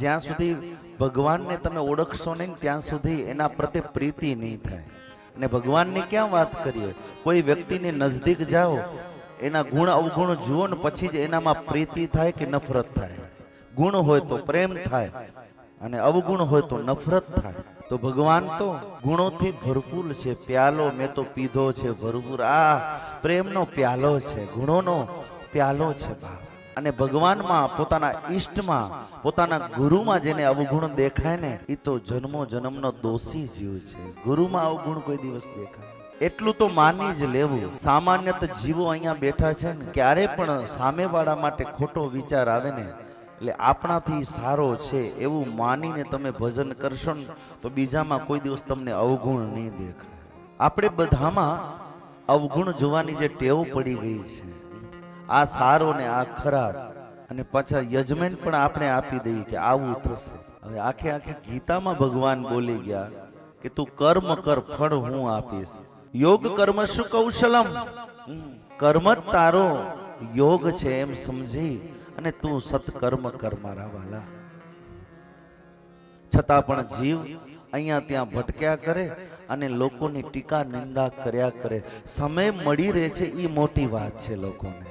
જ્યાં સુધી ભગવાનને તમે ઓળખશો નહીં ત્યાં સુધી એના પ્રત્યે પ્રીતિ નહીં થાય. અને ભગવાનની ક્યાં વાત કરીએ, કોઈ વ્યક્તિની નજદીક જાઓ, એના ગુણ અવગુણ જુઓ ને પછી જ એનામાં પ્રીતિ થાય કે નફરત થાય. ગુણ હોય તો પ્રેમ થાય અને અવગુણ હોય તો નફરત થાય. તો ભગવાન તો ગુણોથી ભરપૂર છે. પ્યાલો મેં તો પીધો છે ભરપૂર. આ પ્રેમનો પ્યાલો છે, ગુણોનો પ્યાલો છે ભાવ. અને ભગવાનમાં, પોતાના ઈષ્ટમાં, પોતાના ગુરુમાં જેને અવગુણ દેખાય ને એ તો જન્મો જન્મનો દોષી જીવ છે. ગુરુમાં અવગુણ કોઈ દિવસ દેખાય એટલું તો માની જ લેવું. સામાન્ય તો જીવો અહીંયા બેઠા છે ને, ક્યારે પણ સામેવાળા માટે ખોટો વિચાર આવે ને એટલે આપણાથી સારો છે એવું માનીને તમે ભજન કરશો ને તો બીજામાં કોઈ દિવસ તમને અવગુણ નહીં દેખાય. આપણે બધામાં અવગુણ જોવાની જે ટેવ પડી ગઈ છે, આ સારો ને આ ખરાબ, અને પાછા યજમેન્ટ પણ આપણે આપી દઈએ કે આવું થશે. હવે આખે આખી ગીતામાં ભગવાન બોલી ગયા કે તું કર્મ કર, ફળ હું આપીશ. યોગ કર્મ શું કૌશલમ, કર્મ જ તારો યોગ છે એમ સમજી અને તું સત્કર્મ કર મારા વાલા. છતાં પણ જીવ અહીંયા ત્યાં ભટક્યા કરે અને લોકોની ટીકા નિંદા કર્યા કરે. સમય મળી રહે છે એ મોટી વાત છે લોકોને.